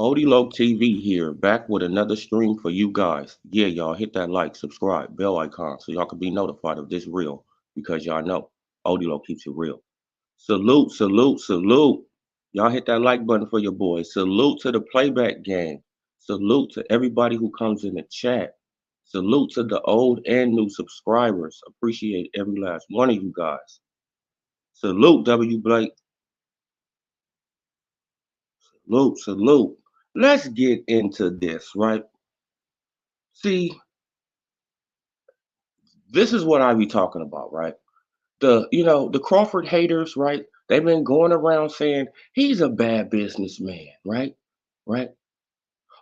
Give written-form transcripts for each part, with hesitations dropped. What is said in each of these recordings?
Odie TV here, back with another stream for you guys. Yeah, y'all hit that like, subscribe, bell icon so y'all can be notified of this real because y'all know Odie keeps it real. Salute, salute, salute. Y'all hit that like button for your boy. Salute to the playback gang. Salute to everybody who comes in the chat. Salute to the old and new subscribers. Appreciate every last one of you guys. Salute, W. Blake. Salute, salute. Let's get into this, right? See, this is what I be talking about, right? The Crawford haters, right? They've been going around saying he's a bad businessman, right? Right?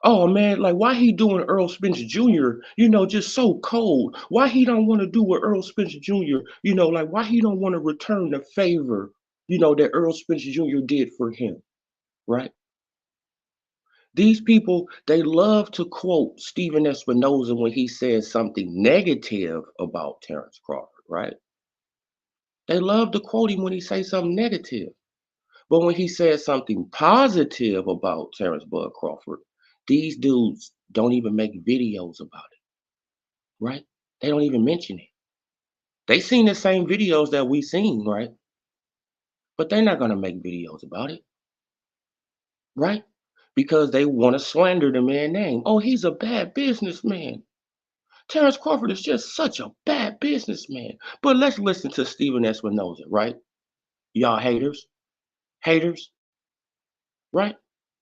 Oh man, like why he doing Earl Spence Jr., just so cold. Why he don't want to do what Earl Spence Jr., like why he don't want to return the favor, that Earl Spence Jr. did for him, right? These people, they love to quote Stephen Espinoza when he says something negative about Terrence Crawford, right? They love to quote him when he says something negative. But when he says something positive about Terrence Bud Crawford, these dudes don't even make videos about it, right? They don't even mention it. They seen the same videos that we seen, right? But they're not gonna make videos about it, right? Because they want to slander the man's name. Oh, he's a bad businessman. Terrence Crawford is just such a bad businessman. But let's listen to Stephen Espinoza, right? Y'all haters, haters, right?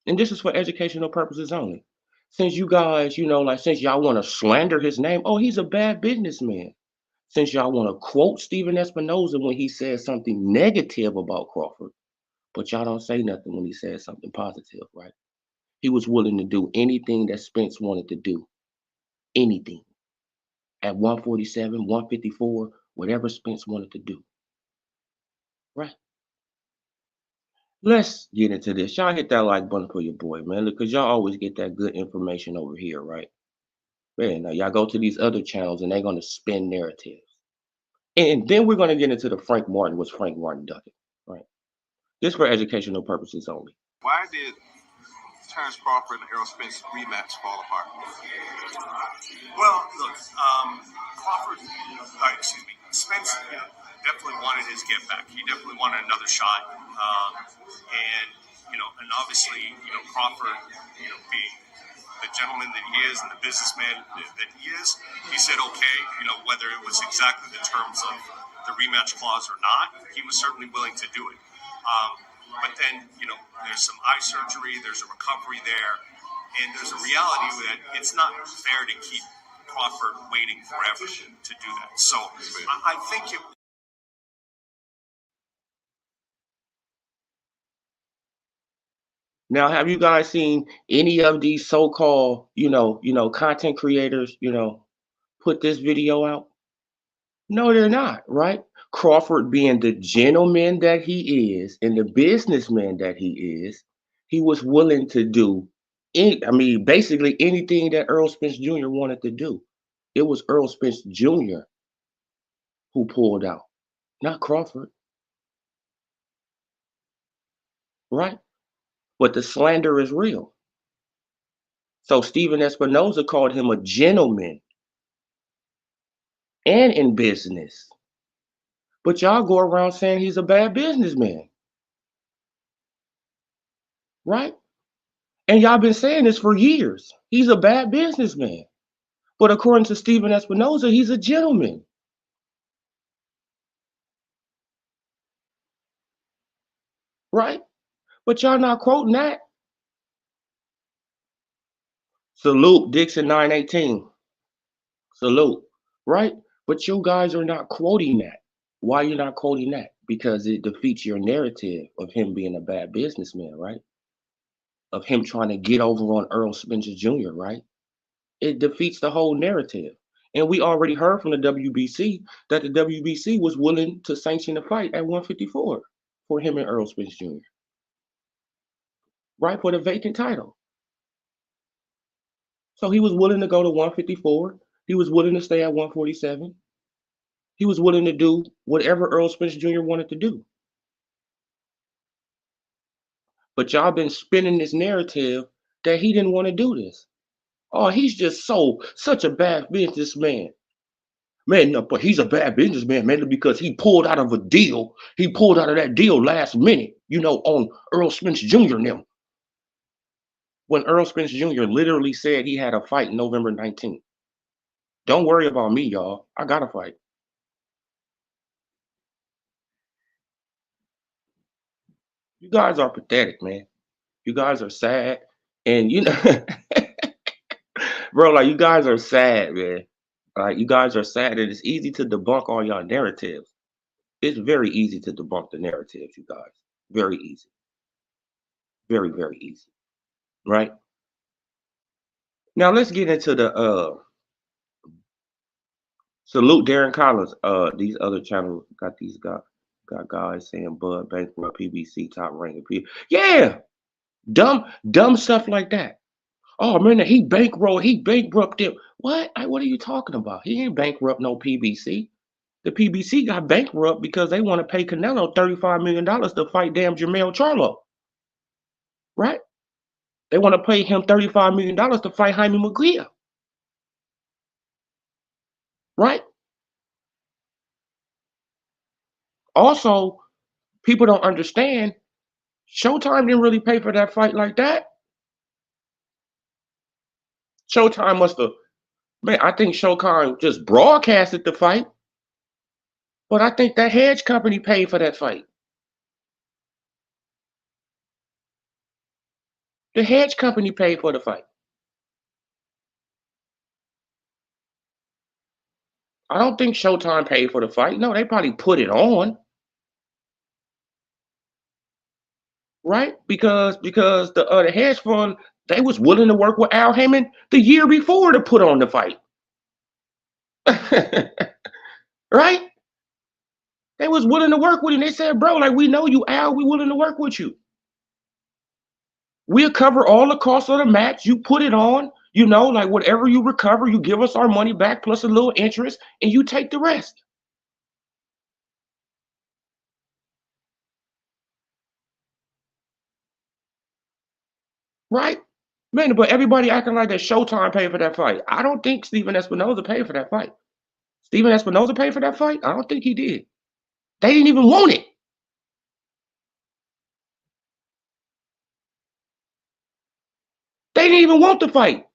And this is for educational purposes only. Since you guys, since y'all want to slander his name, oh, he's a bad businessman. Since y'all want to quote Stephen Espinoza when he says something negative about Crawford, but y'all don't say nothing when he says something positive, right? He was willing to do anything that Spence wanted to do. Anything. At 147, 154, whatever Spence wanted to do. Right? Let's get into this. Y'all hit that like button for your boy, man, because y'all always get that good information over here, right? Man, now y'all go to these other channels and they're gonna spin narratives. And then we're gonna get into the Frank Martin was Frank Martin ducking, right? This for educational purposes only. Why did Terrence Crawford and Errol Spence rematch fall apart? Well, look, Crawford, Spence, definitely wanted his get back. He definitely wanted another shot, and obviously, Crawford, being the gentleman that he is and the businessman that he is, he said, okay, whether it was exactly the terms of the rematch clause or not, he was certainly willing to do it. But then, there's some eye surgery, there's a recovery there, and there's a reality that it's not fair to keep Crawford waiting forever to do that. So I think it. Now, have you guys seen any of these so-called, content creators, put this video out? No, they're not, right? Crawford being the gentleman that he is and the businessman that he was willing to do basically anything that Earl Spence Jr. wanted to do. It was Earl Spence Jr. who pulled out, not Crawford, right? But the slander is real. So Stephen Espinoza called him a gentleman and in business. But y'all go around saying he's a bad businessman, right? And y'all been saying this for years. He's a bad businessman. But according to Stephen Espinoza, he's a gentleman. Right? But y'all not quoting that. Salute Dixon 918. Salute. Right? But you guys are not quoting that. Why you're not quoting that? Because it defeats your narrative of him being a bad businessman, right? Of him trying to get over on Earl Spencer Jr., right? It defeats the whole narrative. And we already heard from the WBC that the WBC was willing to sanction the fight at 154 for him and Earl Spence Jr., right? For the vacant title. So he was willing to go to 154. He was willing to stay at 147. He was willing to do whatever Earl Spence Jr. wanted to do. But y'all been spinning this narrative that he didn't want to do this. Oh, he's just such a bad businessman. Man, no, but he's a bad businessman, mainly because he pulled out of a deal. He pulled out of that deal last minute, on Earl Spence Jr. and them. When Earl Spence Jr. literally said he had a fight November 19th. Don't worry about me, y'all. I got a fight. You guys are pathetic, man. You guys are sad. And bro, like you guys are sad, man. Like you guys are sad, and it's easy to debunk all y'all narratives. It's very easy to debunk the narratives, you guys. Very easy. Very, very easy. Right? Now let's get into the salute Darren Collins. These other channels got these got guys saying Bud bankrupt PBC top ranking people. Yeah, dumb stuff like that. Oh man, he bankrupted. What? What are you talking about? He ain't bankrupt no PBC. The PBC got bankrupt because they want to pay Canelo $35 million to fight damn Jermell Charlo. Right? They want to pay him $35 million to fight Jaime Munguia. Right? Also, people don't understand. Showtime didn't really pay for that fight like that. Showtime must have, man, I think Showtime just broadcasted the fight. But I think that hedge company paid for that fight. The hedge company paid for the fight. I don't think Showtime paid for the fight. No, they probably put it on. Right? Because the hedge fund, they was willing to work with Al Haymon the year before to put on the fight. Right? They was willing to work with him. They said, bro, like we know you, Al, we willing to work with you. We'll cover all the costs of the match. You put it on, like whatever you recover, you give us our money back plus a little interest, and you take the rest. Right? Man, but everybody acting like that Showtime paid for that fight. I don't think Steven Espinoza paid for that fight. Steven Espinoza paid for that fight? I don't think he did. They didn't even want it. They didn't even want the fight.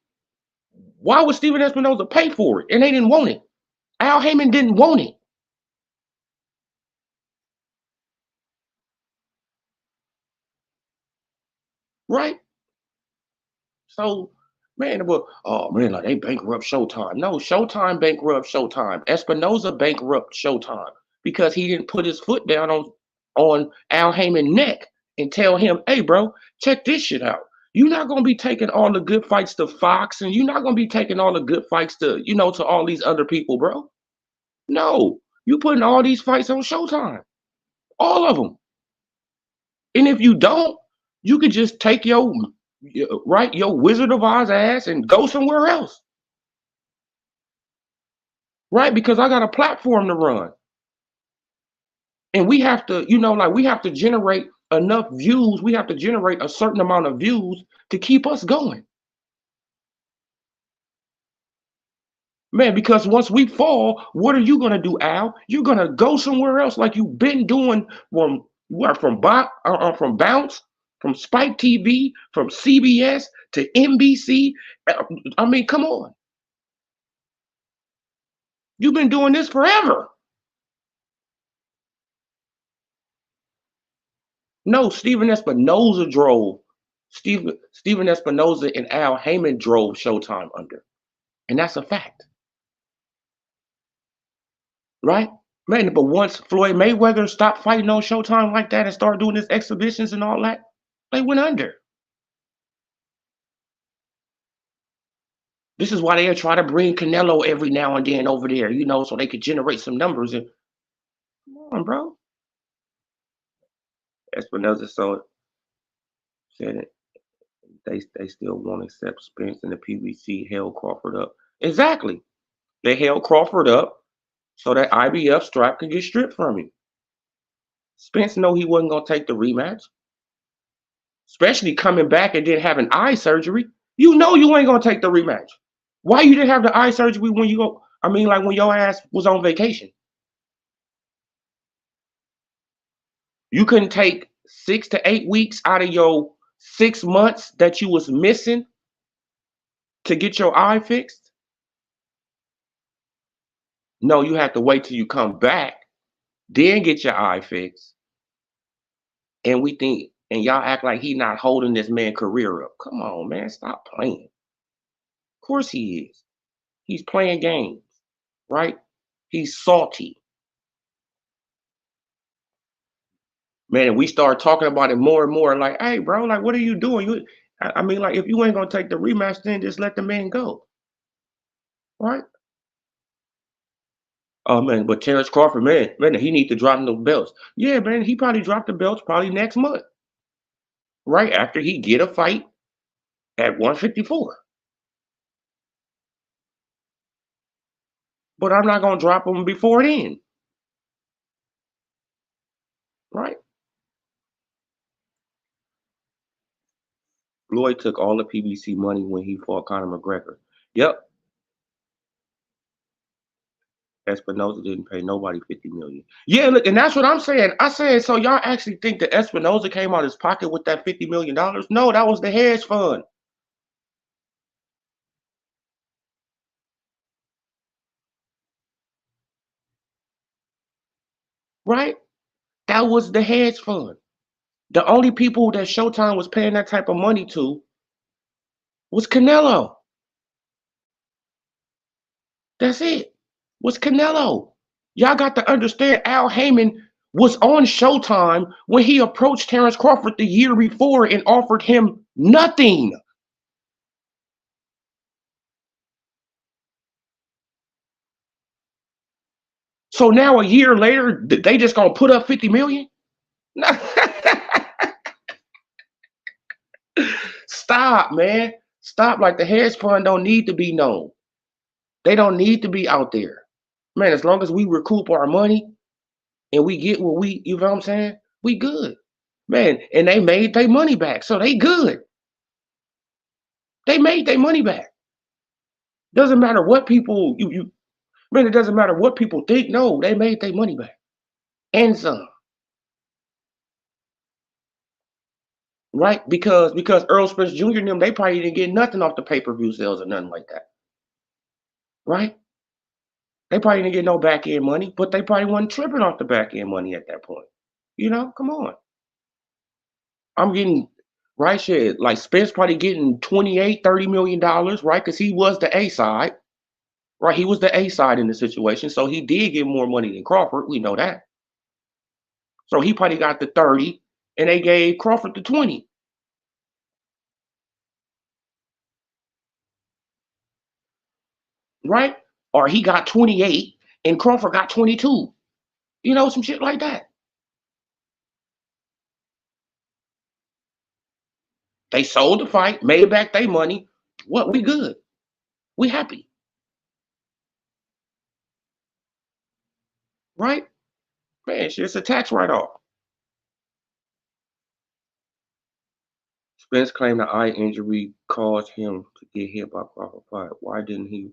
Why would Steven Espinoza pay for it? And they didn't want it. Al Haymon didn't want it. Right? So, man, but oh man, like they bankrupt Showtime. No, Showtime bankrupt Showtime. Espinoza bankrupt Showtime because he didn't put his foot down on Al Haymon's neck and tell him, hey, bro, check this shit out. You're not gonna be taking all the good fights to Fox, and you're not gonna be taking all the good fights to, to all these other people, bro. No, you putting all these fights on Showtime, all of them. And if you don't, you could just take your Wizard of Oz ass and go somewhere else. Right? Because I got a platform to run. And we have to, we have to generate enough views. We have to generate a certain amount of views to keep us going. Man, because once we fall, what are you gonna do, Al? You're gonna go somewhere else like you've been doing from Bounce, from Spike TV, from CBS to NBC. I mean, come on. You've been doing this forever. No, Steven Espinoza drove. Steven Espinoza and Al Haymon drove Showtime under. And that's a fact. Right? Man, but once Floyd Mayweather stopped fighting on Showtime like that and started doing his exhibitions and all that, they went under. This is why they try to bring Canelo every now and then over there, so they could generate some numbers. And come on, bro. Espinoza said it. They still won't accept Spence, and the PBC held Crawford up. Exactly. They held Crawford up so that IBF strap could get stripped from him. Spence know he wasn't gonna take the rematch. especially coming back and then having eye surgery. You know you ain't gonna take the rematch. Why you didn't have the eye surgery when you go? I mean, like when your ass was on vacation, you couldn't take 6 to 8 weeks out of your 6 months that you was missing to get your eye fixed. No, you have to wait till you come back, then get your eye fixed. And we think, and y'all act like he not holding this man career up. Come on, man, stop playing. Of course he is. He's playing games, right? He's salty. Man, and we start talking about it more and more, like, hey, bro, like, what are you doing? I mean, like, if you ain't gonna take the rematch, then just let the man go, right? Oh man, but Terrence Crawford, man, he need to drop the belts. Yeah, man, he probably dropped the belts probably next month, right after he get a fight at 154. But I'm not gonna drop him before then, right? Floyd took all the PBC money when he fought Conor McGregor. Yep, Espinoza didn't pay nobody 50 million. Yeah, look, and that's what I'm saying. I said, so y'all actually think that Espinoza came out of his pocket with that $50 million? No, that was the hedge fund, right? That was the hedge fund. The only people that Showtime was paying that type of money to was Canelo. That's it. Was Canelo. Y'all got to understand Al Heyman was on Showtime when he approached Terrence Crawford the year before and offered him nothing. So now a year later, they just gonna put up 50 million? Stop, man. Stop. Like the hedge fund don't need to be known. They don't need to be out there. Man, as long as we recoup our money and we get what you know what I'm saying? We good. Man, and they made their money back. So they good. They made their money back. Doesn't matter what people man, it doesn't matter what people think. No, they made their money back. And some. Right? Because Earl Spence Jr. and them, they probably didn't get nothing off the pay-per-view sales or nothing like that. Right? They probably didn't get no back end money, but they probably wasn't tripping off the back end money at that point. You know, come on. I'm getting right shit. Like Spence probably getting 28, $30 million, right? Because he was the A side. Right? He was the A side in the situation. So he did get more money than Crawford. We know that. So he probably got the 30 and they gave Crawford the 20. Right? Or he got 28 and Crawford got 22. You know, some shit like that. They sold the fight, made back their money. What? We good. We happy. Right? Man, shit, it's a tax write-off. Spence claimed the eye injury caused him to get hit by Crawford fight. Why didn't he?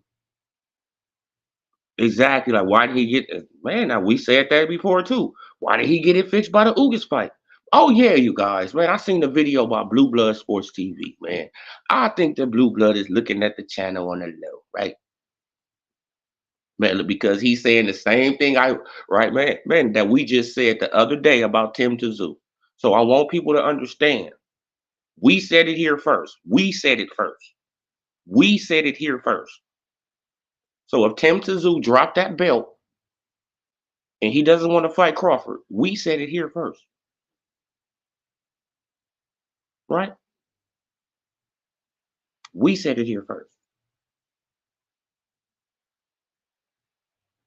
Exactly. Like, why did he get it? Man, now we said that before too. Why did he get it fixed by the Ugas fight? Oh yeah, you guys, man. I seen the video about Blue Blood Sports TV, man. I think that Blue Blood is looking at the channel on the low, right? Man, because he's saying the same thing right, man, that we just said the other day about Tim Tszyu. So I want people to understand. We said it here first. We said it first. We said it here first. So if Tim Tszyu dropped that belt and he doesn't want to fight Crawford, we said it here first, right? We said it here first.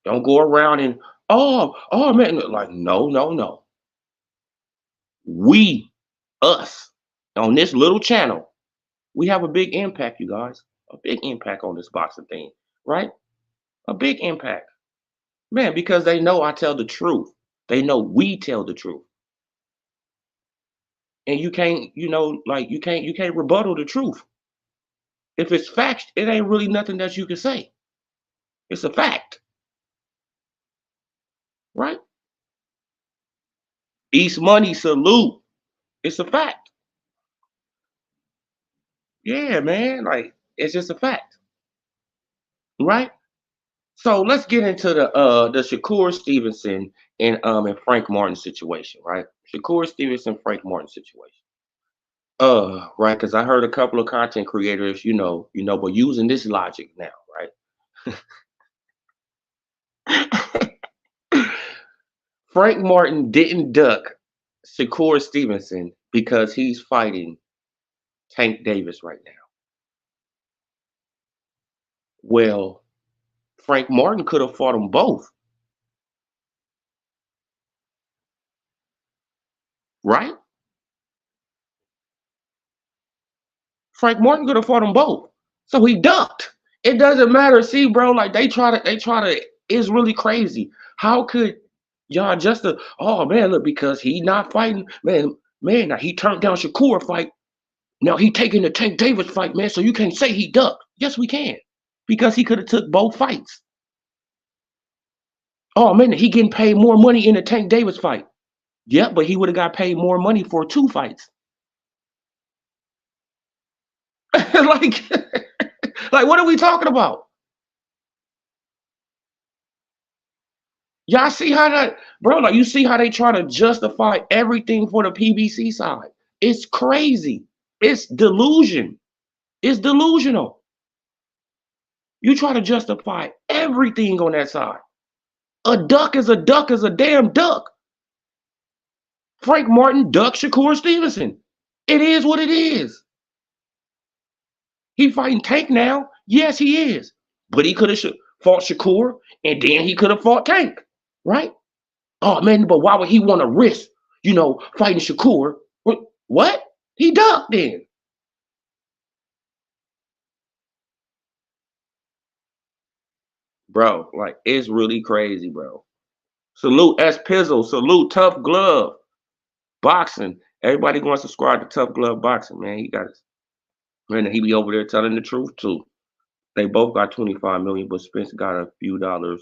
Don't go around and oh man, like no, no, no. We, us, on this little channel, we have a big impact, you guys. A big impact on this boxing thing, right? A big impact, man, because they know I tell the truth. They know we tell the truth. and you can't, like you can't rebuttal the truth. If it's facts, it ain't really nothing that you can say. It's a fact, right? East Money salute. It's a fact. Yeah, man. Like it's just a fact, right? So let's get into the Shakur Stevenson and Frank Martin situation, right? Shakur Stevenson, Frank Martin situation. Right, because I heard a couple of content creators, but using this logic now, right? Frank Martin didn't duck Shakur Stevenson because he's fighting Tank Davis right now. Well, Frank Martin could have fought them both, right? Frank Martin could have fought them both. So he ducked. It doesn't matter. See, bro, like they try to, it's really crazy. How could y'all oh man, look, because he not fighting, man, now he turned down Shakur fight. Now he taking the Tank Davis fight, man. So you can't say he ducked. Yes, we can. Because he could have took both fights. Oh man, he getting paid more money in the Tank Davis fight. Yeah, but he would have got paid more money for two fights. like, like what are we talking about? Y'all see how that, bro? Like you see how they try to justify everything for the PBC side. It's crazy. It's delusion. It's delusional. You try to justify everything on that side. A duck is a duck is a damn duck. Frank Martin duck Shakur Stevenson. It is what it is. He fighting Tank now. Yes, he is. But he could have fought Shakur, and then he could have fought Tank, right? Oh man, but why would he want to risk, fighting Shakur? What? He ducked then. Bro, like it's really crazy, bro. Salute S Pizzle, salute Tough Glove Boxing. Everybody going to subscribe to Tough Glove Boxing, man. He got his man, he be over there telling the truth too. They both got 25 million, but Spence got a few dollars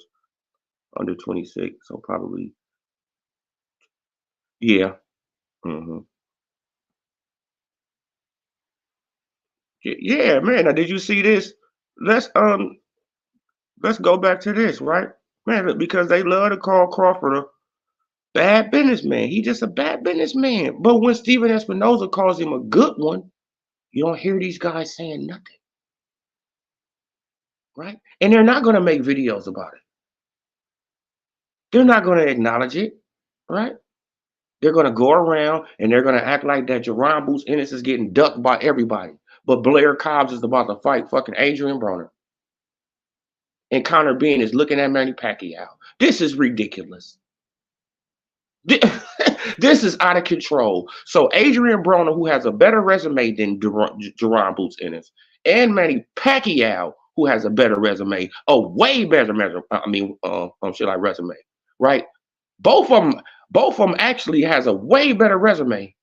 under 26, so probably yeah. hmm Yeah, man. Now, did you see this? Let's um let's go back to this, right? Man, look, because they love to call Crawford a bad businessman. He just a bad businessman. But when Steven Espinoza calls him a good one, you don't hear these guys saying nothing, right? And they're not gonna make videos about it. They're not gonna acknowledge it, right? They're gonna go around and they're gonna act like that Jerron Boots Ennis is getting ducked by everybody. But Blair Cobbs is about to fight fucking Adrian Broner. And Connor Bean is looking at Manny Pacquiao. This is ridiculous. This is out of control. So Adrian Broner, who has a better resume than Jerron Boots Ennis, and Manny Pacquiao, who has a better resume, a way better resume, right? Both of them, actually has a way better resume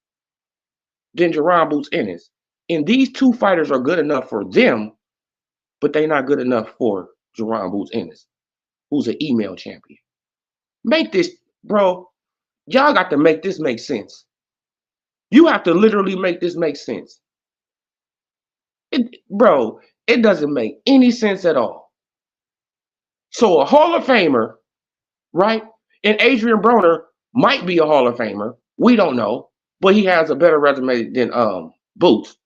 than Jerron Boots Ennis. And these two fighters are good enough for them, but they're not good enough for Jerron Boots Ennis, who's an email champion. Make this, bro. Y'all got to make this make sense. You have to literally make this make sense. Bro, it doesn't make any sense at all. So a Hall of Famer, right? And Adrian Broner might be a Hall of Famer. We don't know, but he has a better resume than Boots.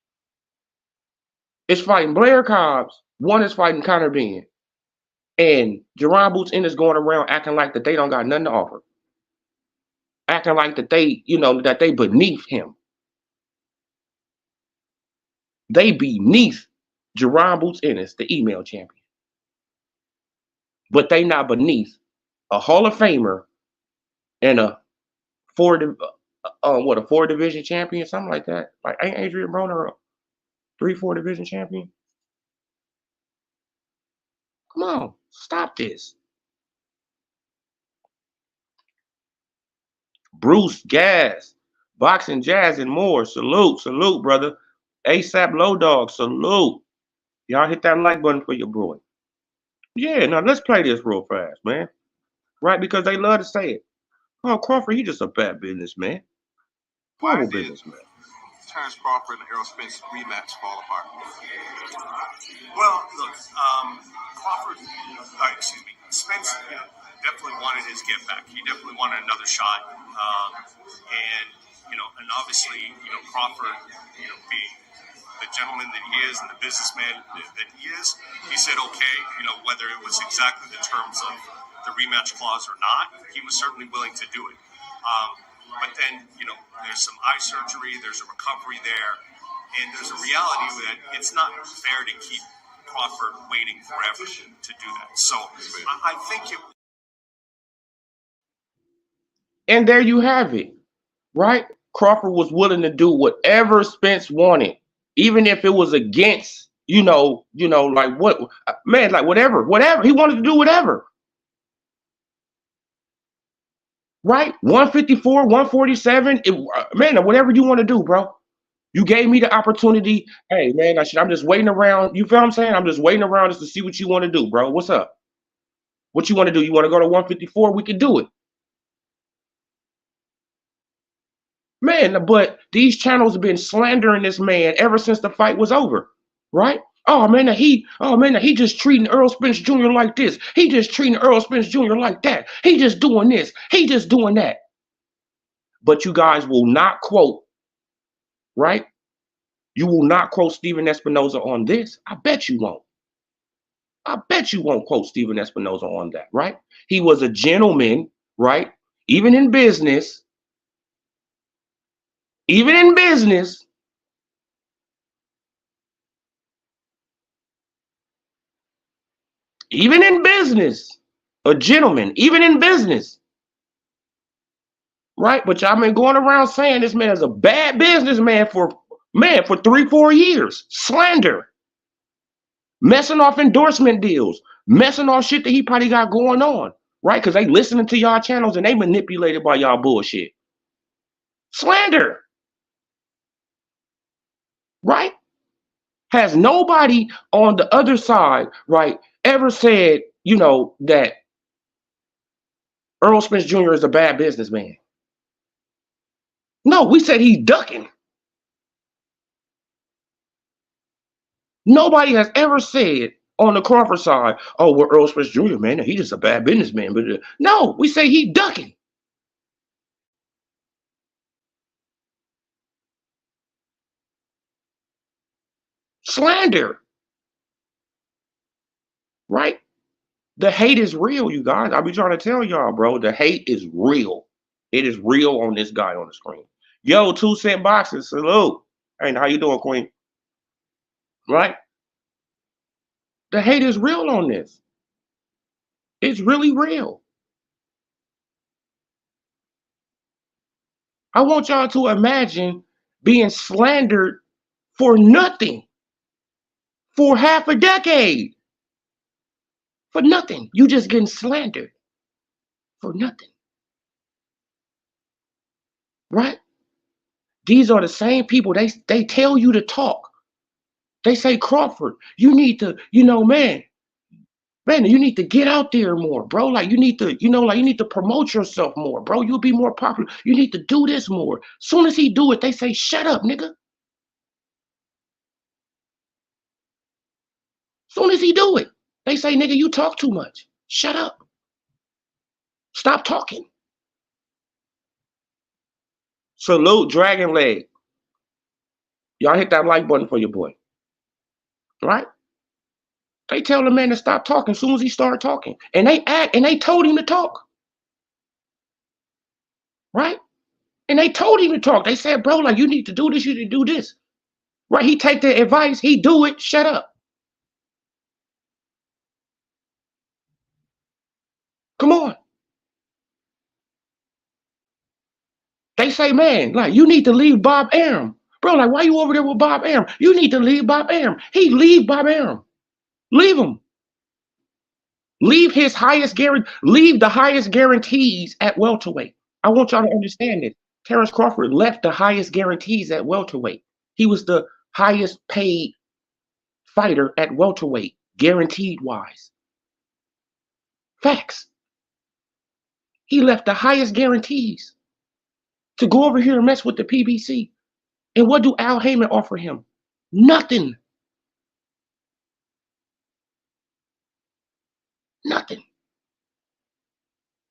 It's fighting Blair Cobbs. One is fighting Connor Bean. And Jerron Boots Ennis going around acting like that they don't got nothing to offer. Acting like that that they beneath him. They beneath Jerron Boots Ennis, the email champion. But they not beneath a Hall of Famer and a a 4 division champion, something like that. Like ain't Adrian Broner a 3-4 division champion? Come on, stop this. Bruce Gas. Boxing, jazz, and more. Salute, salute, brother. ASAP Low Dog, salute. Y'all hit that like button for your boy. Yeah, now let's play this real fast, man. Right? Because they love to say it. Oh, Crawford, he just a bad businessman. Why Horrible did businessman. Terrence Crawford and Errol Spence rematch fall apart? Well, look, Crawford, excuse me, Spence definitely wanted his get back. He definitely wanted another shot. And obviously, Crawford, being the gentleman that he is and the businessman that he is, he said, okay, whether it was exactly the terms of the rematch clause or not, he was certainly willing to do it. But then, there's some eye surgery, there's a recovery there, and there's a reality that it's not fair to keep Crawford waiting forever to do that. So I think it. And there you have it, right? Crawford was willing to do whatever Spence wanted, even if it was against, like what, man, like whatever, he wanted to do whatever. Right? 154, 147, man, whatever you want to do, bro. You gave me the opportunity. Hey, man, I'm just waiting around. You feel what I'm saying? I'm just waiting around just to see what you want to do, bro. What's up? What you want to do? You want to go to 154? We can do it. Man, but these channels have been slandering this man ever since the fight was over, right? Oh man, he just treating Earl Spence Jr. like this. He just treating Earl Spence Jr. like that. He just doing this. He just doing that. But you guys will not quote, right? You will not quote Steven Espinoza on this. I bet you won't. I bet you won't quote Steven Espinoza on that, right? He was a gentleman, right? Even in business, even in business, a gentleman, even in business, right? But y'all been going around saying this man is a bad businessman for 3-4 years. Slander, messing off endorsement deals, messing off shit that he probably got going on, right? Because they listening to y'all channels and they manipulated by y'all bullshit. Slander, right? Has nobody on the other side, right, ever said, that Earl Spence Jr. is a bad businessman? No, we said he's ducking. Nobody has ever said on the Crawford side, oh, well, Earl Spence Jr., man, he's just a bad businessman. But no, we say he's ducking. Slander, right? The hate is real, you guys. I be trying to tell y'all, bro. The hate is real. It is real on this guy on the screen. Yo, 2 cent boxes, salute. Hey, how you doing, Queen? Right? The hate is real on this. It's really real. I want y'all to imagine being slandered for nothing for half a decade. For nothing. You just getting slandered for nothing. Right? These are the same people. They tell you to talk. They say, Crawford, you need to, man, you need to get out there more, bro. Like you need to, you need to promote yourself more, bro. You'll be more popular. You need to do this more. Soon as he do it, they say, shut up, nigga. Soon as he do it, they say, nigga, you talk too much. Shut up. Stop talking. Salute, Dragon Leg. Y'all hit that like button for your boy. Right? They tell the man to stop talking as soon as he started talking. And they told him to talk. Right? And they told him to talk. They said, bro, like you need to do this, you need to do this. Right? He take their advice, he do it, shut up. Come on. They say, man, like you need to leave Bob Arum. Bro, like why you over there with Bob Arum? You need to leave Bob Arum. He leave Bob Arum. Leave him. Leave leave the highest guarantees at welterweight. I want y'all to understand this. Terrence Crawford left the highest guarantees at welterweight. He was the highest paid fighter at welterweight, guaranteed wise. Facts. He left the highest guarantees to go over here and mess with the PBC. And what do Al Heyman offer him? Nothing. Nothing.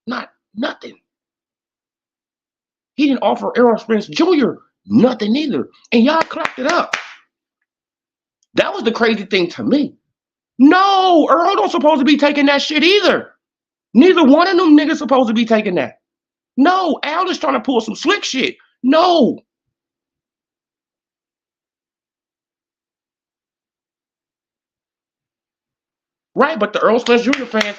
Nothing. He didn't offer Errol Spence Jr. nothing either. And y'all clapped it up. That was the crazy thing to me. No, Earl don't supposed to be taking that shit either. Neither one of them niggas supposed to be taking that. No, Al is trying to pull some slick shit. No. Right, but the Errol Spence Jr. fans,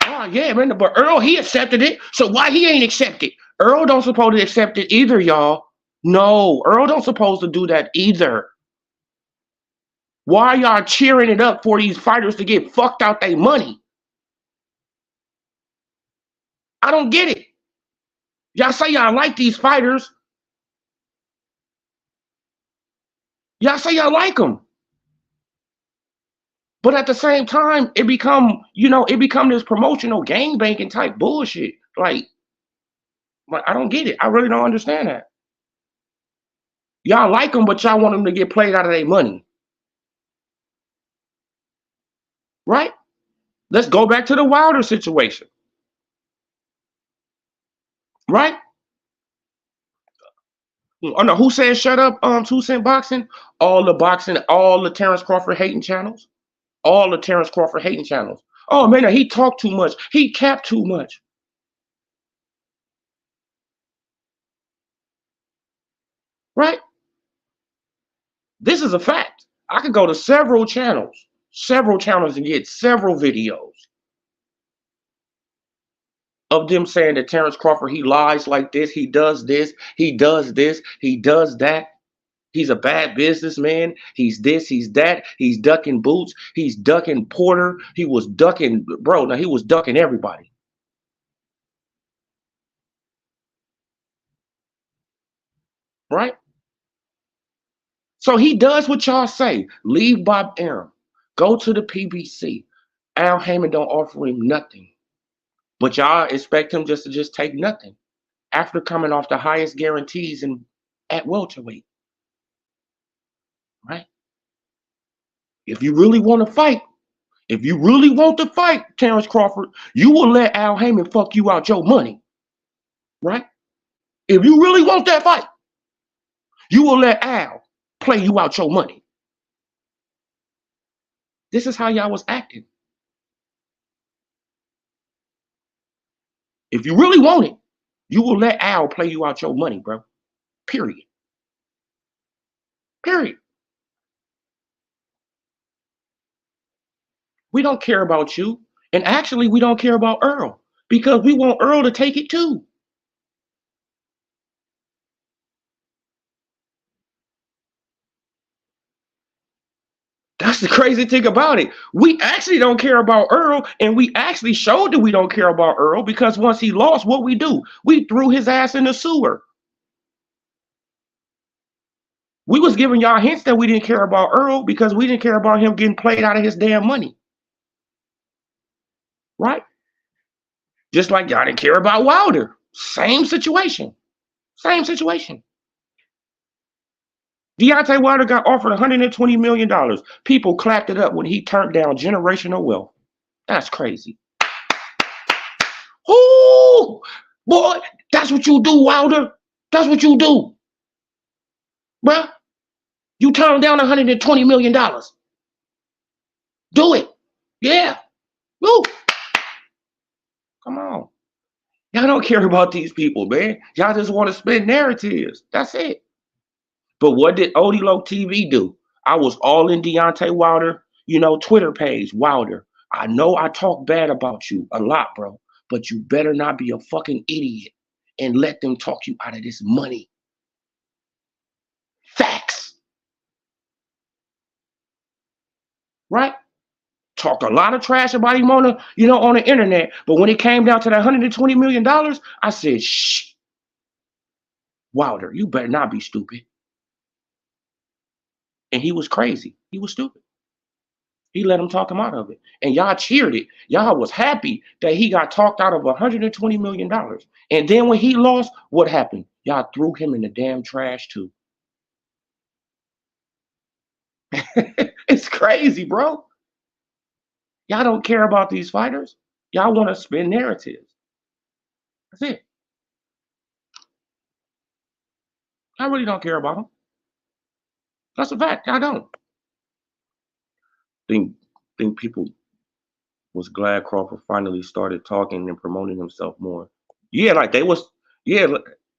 oh yeah, man, but Earl, he accepted it. So why he ain't accept it? Earl don't supposed to accept it either, y'all. No, Earl don't supposed to do that either. Why y'all cheering it up for these fighters to get fucked out their money? I don't get it. Y'all say y'all like these fighters. Y'all say y'all like them. But at the same time, it become this promotional gangbanging type bullshit. Like, I don't get it. I really don't understand that. Y'all like them, but y'all want them to get played out of their money. Right? Let's go back to the Wilder situation. Right? Oh no, who said shut up? 2 Cent Boxing? All the Terrence Crawford hating channels. All the Terrence Crawford hating channels. Oh man, he talked too much. He capped too much. Right? This is a fact. I could go to several channels and get several videos of them saying that Terrence Crawford, he lies like this, he does this, he does that. He's a bad businessman. He's this, he's that. He's ducking Boots. He's ducking Porter. He was ducking, bro. Now he was ducking everybody. Right? So he does what y'all say. Leave Bob Arum. Go to the PBC. Al Heyman don't offer him nothing. But y'all expect him to just take nothing after coming off the highest guarantees at welterweight. Right? If you really want to fight, Terrence Crawford, you will let Al Heyman fuck you out your money. Right? If you really want that fight, you will let Al play you out your money. This is how y'all was acting. If you really want it, you will let Al play you out your money, bro. Period. We don't care about you. And actually, we don't care about Earl because we want Earl to take it too. That's the crazy thing about it. We actually don't care about Earl, and we actually showed that we don't care about Earl because once he lost, what we do? We threw his ass in the sewer. We was giving y'all hints that we didn't care about Earl because we didn't care about him getting played out of his damn money. Right? Just like y'all didn't care about Wilder. Same situation. Deontay Wilder got offered $120 million. People clapped it up when he turned down generational wealth. That's crazy. Ooh, boy, that's what you do, Wilder. That's what you do. Bruh, you turned down $120 million. Do it. Yeah. Woo. Come on. Y'all don't care about these people, man. Y'all just want to spin narratives. That's it. But what did Odilo TV do? I was all in Deontay Wilder, Twitter page, Wilder. I know I talk bad about you a lot, bro, but you better not be a fucking idiot and let them talk you out of this money. Facts. Right? Talked a lot of trash about him on the internet, but when it came down to that $120 million, I said, shh. Wilder, you better not be stupid. And he was crazy. He was stupid. He let him talk him out of it. And y'all cheered it. Y'all was happy that he got talked out of $120 million. And then when he lost, what happened? Y'all threw him in the damn trash too. It's crazy, bro. Y'all don't care about these fighters. Y'all want to spin narratives. That's it. I really don't care about them. That's a fact. I don't. Think people was glad Crawford finally started talking and promoting himself more. Yeah, like yeah,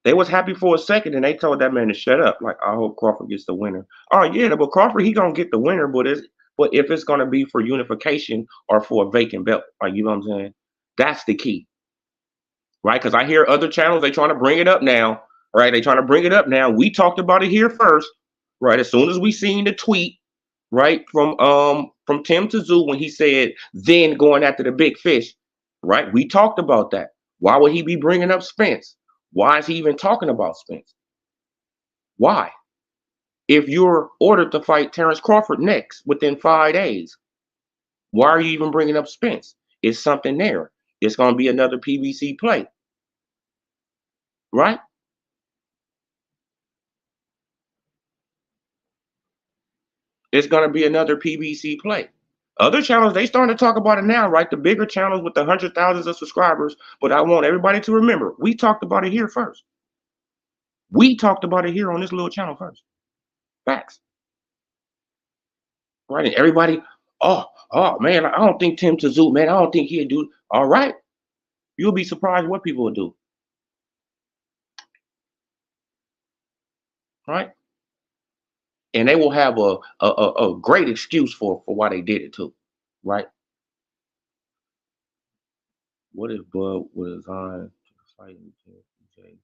they was happy for a second, and they told that man to shut up. Like, I hope Crawford gets the winner. Oh yeah, but Crawford, he gonna get the winner, but if it's gonna be for unification or for a vacant belt, like, you know what I'm saying? That's the key, right? Because I hear other channels, they trying to bring it up now, right? They trying to bring it up now. We talked about it here first, right? As soon as we seen the tweet, right, from Tim Tszyu when he said then going after the big fish, right? We talked about that. Why would he be bringing up Spence? Why is he even talking about Spence? Why? If you're ordered to fight Terrence Crawford next within 5 days, why are you even bringing up Spence? It's something there. It's going to be another PBC play, right? It's going to be another PBC play. Other channels, they starting to talk about it now, right? The bigger channels with the hundred thousands of subscribers. But I want everybody to remember, we talked about it here first. We talked about it here on this little channel first. Facts. Right? And everybody, oh man, I don't think Tim Tszyu, man, I don't think he'd do. All right. You'll be surprised what people will do. Right? And they will have a great excuse for why they did it too. Right? What if Bud was on fighting TJ?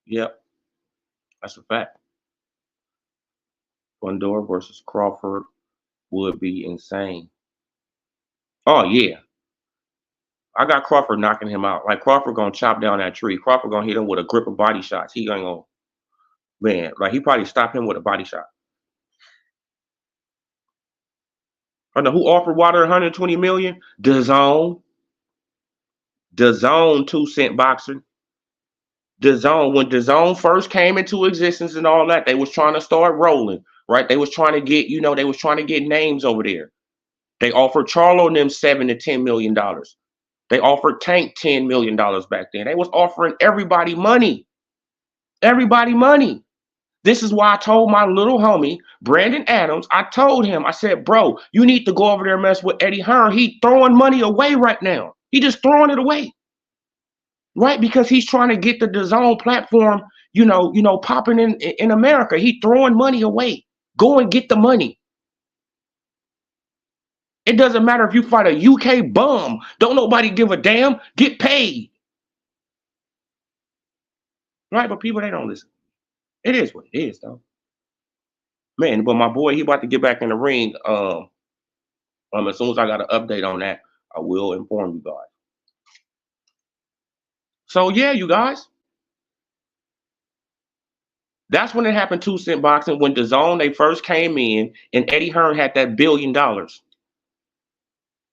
Yep, that's a fact. Fundora versus Crawford would be insane. Oh yeah, I got Crawford knocking him out. Like, Crawford gonna chop down that tree. Crawford gonna hit him with a grip of body shots. He gonna go, man, like, he probably stop him with a body shot. I know who offered Water 120 million. DAZN. DAZN 2 cent boxing. DAZN, when DAZN first came into existence and all that, they was trying to start rolling, right? They was trying to get, they was trying to get names over there. They offered Charlo and them $7 to $10 million. They offered Tank $10 million back then. They was offering everybody money. Everybody money. This is why I told my little homie, Brandon Adams, I told him, I said, bro, you need to go over there and mess with Eddie Hearn. He throwing money away right now. He just throwing it away. Right? Because he's trying to get the DAZN platform, popping in America. He throwing money away. Go and get the money. It doesn't matter if you fight a UK bum. Don't nobody give a damn. Get paid. Right? But people, they don't listen. It is what it is, though. Man, but my boy, he about to get back in the ring. As soon as I got an update on that, I will inform you guys. So yeah, you guys. That's when it happened, 2 cent boxing, when DAZN, they first came in, and Eddie Hearn had that $1 billion. And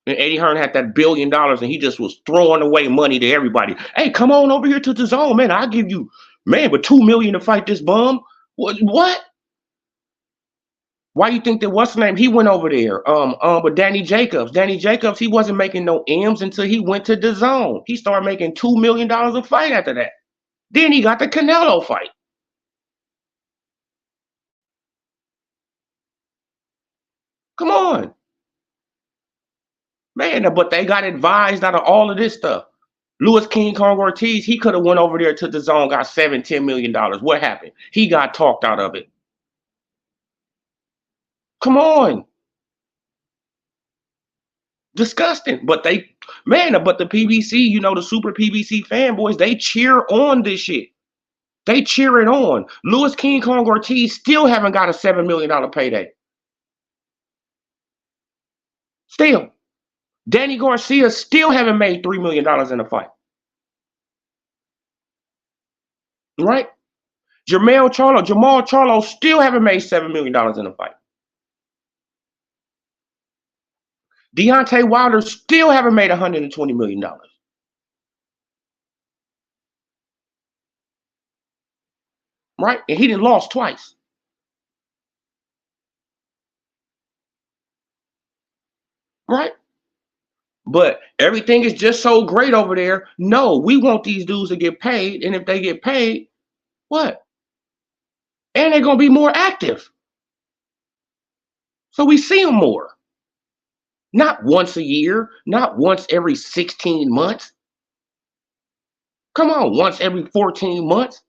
Eddie Hearn had that $1 billion, and he just was throwing away money to everybody. Hey, come on over here to DAZN, man. I'll give you, man, but $2 million to fight this bum. What? Why you think that, what's the name? He went over there. But Danny Jacobs. Danny Jacobs, he wasn't making no M's until he went to DAZN. He started making $2 million a fight after that. Then he got the Canelo fight. Come on. Man, but they got advised out of all of this stuff. Louis King Kong Ortiz, he could have went over there to DAZN, got $7-10 million. What happened? He got talked out of it. Come on. Disgusting. But the PBC, the super PBC fanboys, they cheer on this shit. They cheer it on. Louis King Kong Ortiz still haven't got a $7 million payday. Still. Danny Garcia still haven't made $3 million in a fight. Right? Jamal Charlo still haven't made $7 million in a fight. Deontay Wilder still haven't made $120 million. Right? And he done lost twice. Right? But everything is just so great over there. No, we want these dudes to get paid. And if they get paid, what? And they're going to be more active. So we see them more. Not once a year, not once every 16 months. Come on, once every 14 months.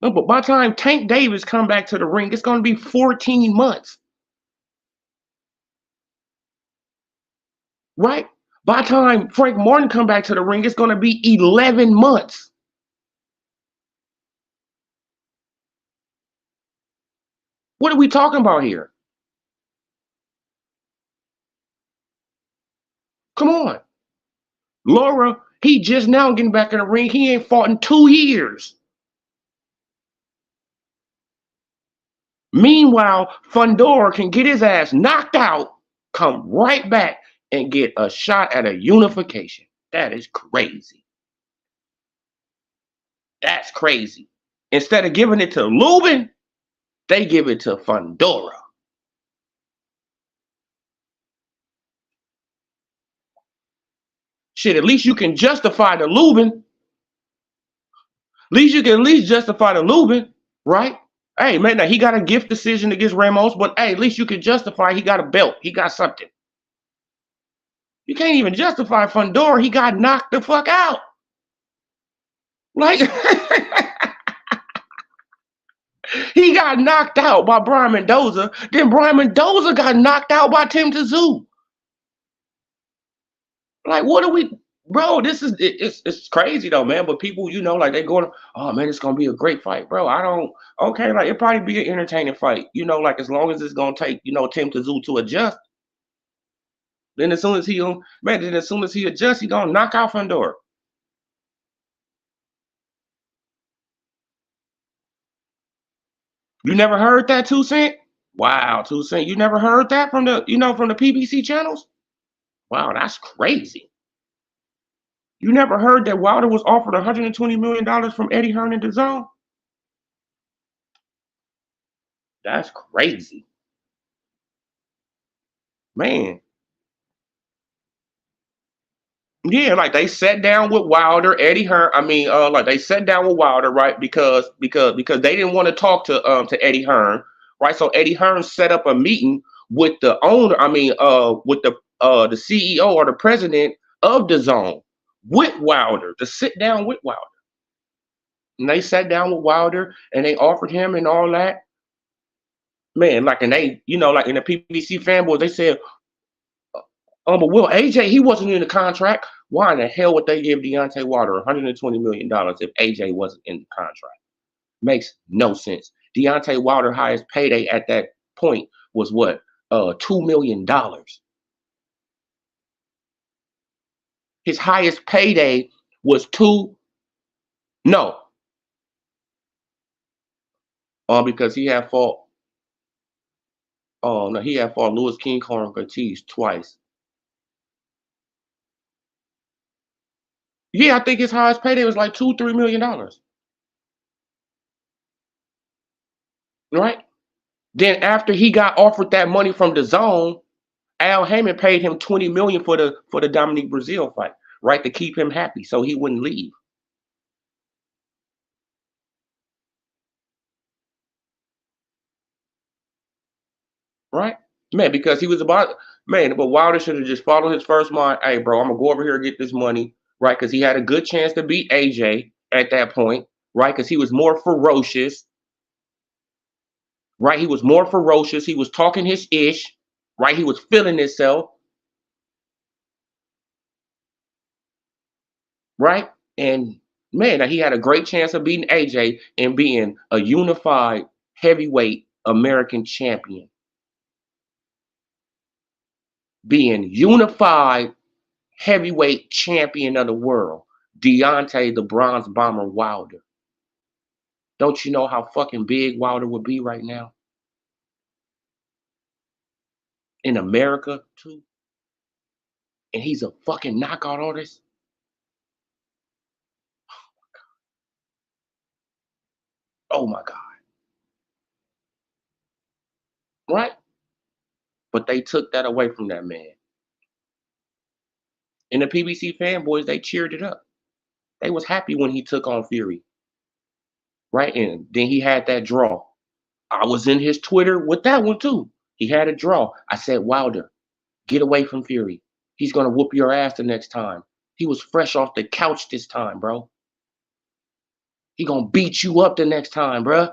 No, but by the time Tank Davis come back to the ring, it's going to be 14 months. Right? By the time Frank Martin come back to the ring, it's going to be 11 months. What are we talking about here? Come on. Laura, he just now getting back in the ring. He ain't fought in 2 years. Meanwhile, Fundora can get his ass knocked out, come right back, and get a shot at a unification. That is crazy. That's crazy. Instead of giving it to Lubin, they give it to Fundora. Shit, at least you can justify the Lubin. At least you can justify the Lubin, right? Hey, man, now he got a gift decision against Ramos, but hey, at least you can justify he got a belt. He got something. You can't even justify Fundora. He got knocked the fuck out. Like, he got knocked out by Brian Mendoza. Then Brian Mendoza got knocked out by Tim Tszyu. Like, what are we, bro? This is it's crazy though, man. But people, like they going, oh man, it's gonna be a great fight, bro. Okay, like it probably be an entertaining fight, like as long as it's gonna take, Tim Tszyu to adjust. Then as soon as he adjusts, he gonna knock out Fundora. You never heard that, 2 Cent? Wow, 2 Cent. You never heard that from the PBC channels? Wow, that's crazy. You never heard that Wilder was offered $120 million from Eddie Hearn and DAZN? That's crazy. Man. Yeah, like they sat down with Wilder, Eddie Hearn. Like they sat down with Wilder, right? Because they didn't want to talk to Eddie Hearn, right? So Eddie Hearn set up a meeting with the owner. With the CEO or the president of DAZN with Wilder to sit down with Wilder. And they sat down with Wilder and they offered him and all that. Man, like, and they, like in the PBC fanboys, they said, but Will AJ, he wasn't in the contract. Why in the hell would they give Deontay Wilder $120 million if AJ wasn't in the contract? Makes no sense. Deontay Wilder's highest payday at that point was what? $2 million. His highest payday was because he had fought. Oh no, he had fought Louis King Kong Ortiz twice. Yeah, I think his highest payday was like $2-3 million. Right? Then after he got offered that money from DAZN, Al Heyman paid him $20 million for the Dominique Brazil fight, right? To keep him happy so he wouldn't leave. Right? Man, because he was but Wilder should have just followed his first mind. Hey, bro, I'm gonna go over here and get this money, right? Because he had a good chance to beat AJ at that point, right? Because he was more ferocious, right? He was more ferocious. He was talking his ish, right? He was feeling himself, right? And man, he had a great chance of beating AJ and being a unified heavyweight American champion. Being unified heavyweight champion of the world, Deontay the Bronze Bomber Wilder. Don't you know how fucking big Wilder would be right now? In America, too? And he's a fucking knockout artist? Oh my God. Right? But they took that away from that man. And the PBC fanboys, they cheered it up. They was happy when he took on Fury. Right? And then he had that draw. I was in his Twitter with that one too. He had a draw. I said, Wilder, get away from Fury. He's going to whoop your ass the next time. He was fresh off the couch this time, bro. He going to beat you up the next time, bro.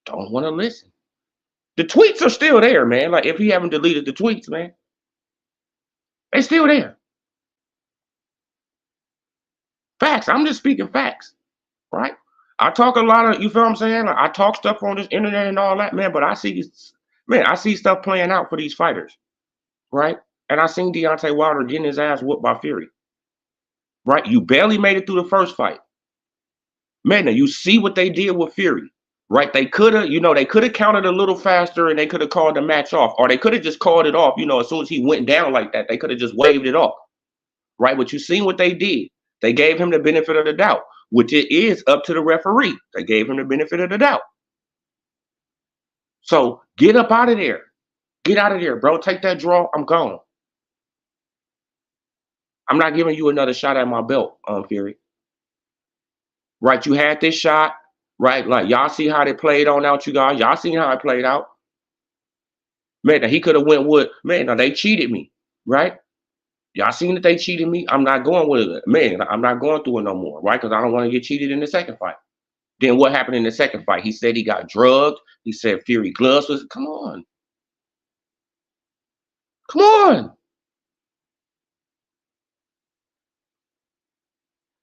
Don't want to listen. The tweets are still there, man. Like, if he haven't deleted the tweets, man, they're still there. Facts. I'm just speaking facts, right? I talk a lot of, you feel what I'm saying? Like, I talk stuff on this internet and all that, man, but I see stuff playing out for these fighters, right? And I seen Deontay Wilder getting his ass whooped by Fury, right? You barely made it through the first fight. Man, now you see what they did with Fury, right? They could have, they could have counted a little faster and they could have called the match off, or they could have just called it off, as soon as he went down like that, they could have just waved it off, right? But you seen what they did. They gave him the benefit of the doubt, which it is up to the referee. They gave him the benefit of the doubt. So get up out of there. Get out of there, bro. Take that draw. I'm gone. I'm not giving you another shot at my belt, Fury. Right, you had this shot, right? Like, y'all see how they played on out, you guys. Y'all seen how it played out. Man, now he could have went with, man, now they cheated me, right? Y'all seen that they cheated me? I'm not going with it. Man, I'm not going through it no more, right? Because I don't want to get cheated in the second fight. Then what happened in the second fight? He said he got drugged. He said Fury gloves was, come on. Come on.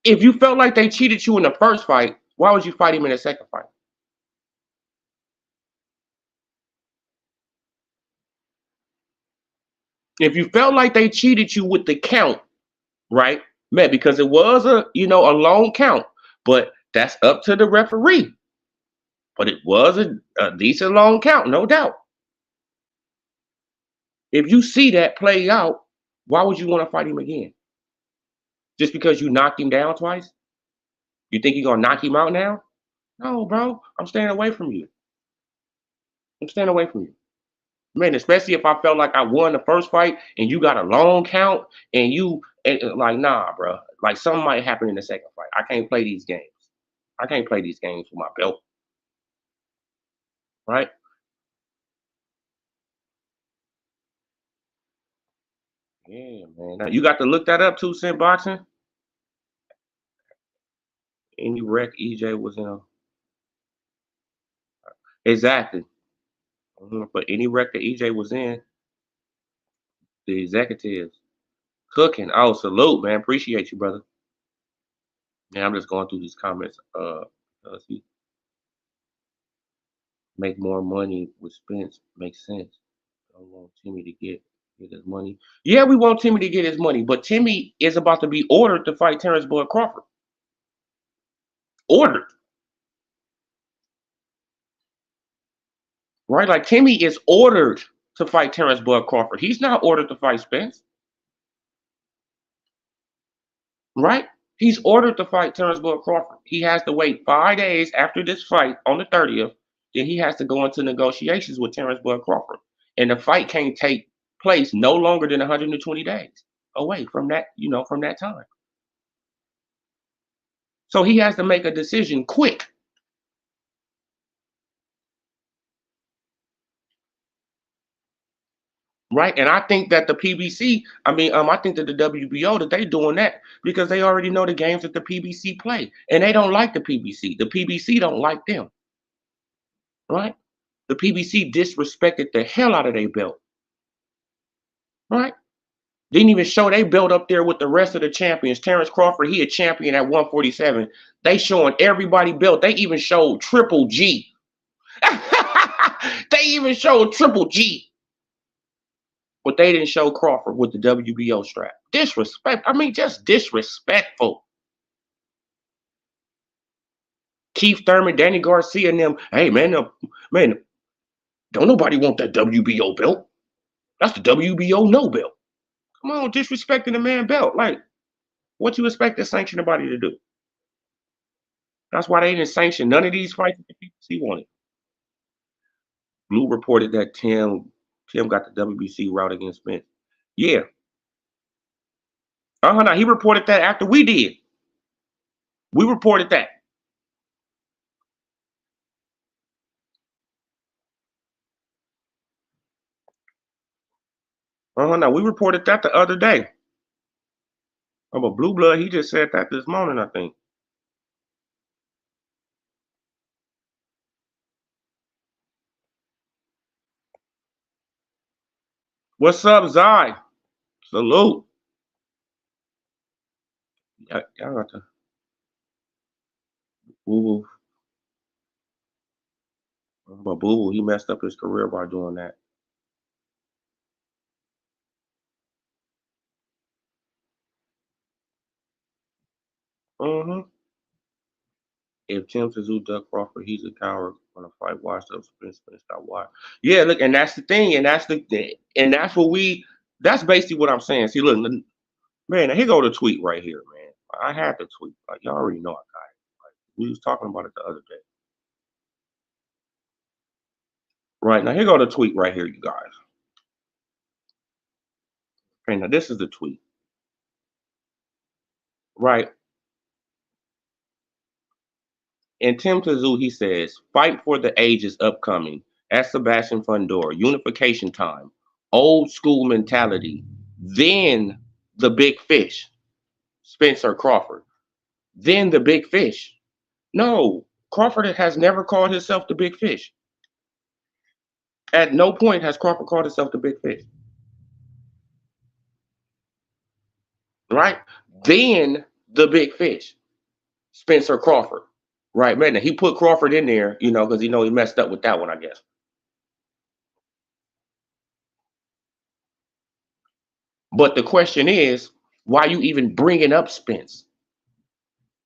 If you felt like they cheated you in the first fight, why would you fight him in the second fight? If you felt like they cheated you with the count, right? Man, because it was a long count, but that's up to the referee. But it was a decent long count, no doubt. If you see that play out, why would you want to fight him again? Just because you knocked him down twice? You think you're going to knock him out now? No, bro. I'm staying away from you. I'm staying away from you. Man, especially if I felt like I won the first fight and you got a long count and like, nah, bro. Like, something might happen in the second fight. I can't play these games. I can't play these games for my belt. Right? Yeah, man. Now, you got to look that up too, Sin Boxing. Any wreck EJ was in. Exactly. But any wreck that EJ was in, the executives cooking. Oh, salute, man. Appreciate you, brother. Yeah, I'm just going through these comments. See, make more money with Spence makes sense. I want Timmy to get his money. Yeah, we want Timmy to get his money, but Timmy is about to be ordered to fight Terrence Bud Crawford. Ordered. Right? Like, Timmy is ordered to fight Terrence Bud Crawford. He's not ordered to fight Spence. Right? He's ordered to fight Terrence Bud Crawford. He has to wait 5 days after this fight on the 30th. Then he has to go into negotiations with Terrence Bud Crawford. And the fight can't take place no longer than 120 days away from that, from that time. So he has to make a decision quick. Right? And I think that the PBC, I think that the WBO, that they doing that because they already know the games that the PBC play. And they don't like the PBC. The PBC don't like them. Right? The PBC disrespected the hell out of their belt. Right? Didn't even show they belt up there with the rest of the champions. Terrence Crawford, he a champion at 147. They showing everybody belt. They even showed Triple G. They even showed Triple G. but they didn't show Crawford with the WBO strap. Disrespect. I mean, just disrespectful. Keith Thurman, Danny Garcia, and them. Hey, man, don't nobody want that WBO belt. That's the WBO no belt. Come on, disrespecting the man belt. Like, what you expect to sanction nobody to do? That's why they didn't sanction none of these fights that the PBC wanted. Blue reported that Tim got the WBC route against Spence. Yeah. No, he reported that after we did. We reported that. No, we reported that the other day. Oh, but Blue Blood, he just said that this morning, I think. What's up, Zai? Salute. Y'all got to Boo Boo. But Boo Boo, he messed up his career by doing that. Mm-hmm. If Tim Tszyu duck Crawford, he's a coward. Gonna fight. Watch those Spence stop watch. Yeah, look, and that's the thing, and that's what we. That's basically what I'm saying. See, look, man, here go the tweet right here, man. I had the tweet. Like y'all already know I got it. Like, we was talking about it the other day. Right now, here go the tweet right here, you guys. Okay, now this is the tweet. Right. In Tim Tszyu, he says, "Fight for the ages upcoming." At Sebastian Fundora, unification time, old school mentality. Then the big fish, Spencer Crawford. Then the big fish. No, Crawford has never called himself the big fish. At no point has Crawford called himself the big fish. Right? Then the big fish, Spencer Crawford. Right, man. He put Crawford in there, because he messed up with that one, I guess. But the question is, why you even bringing up Spence?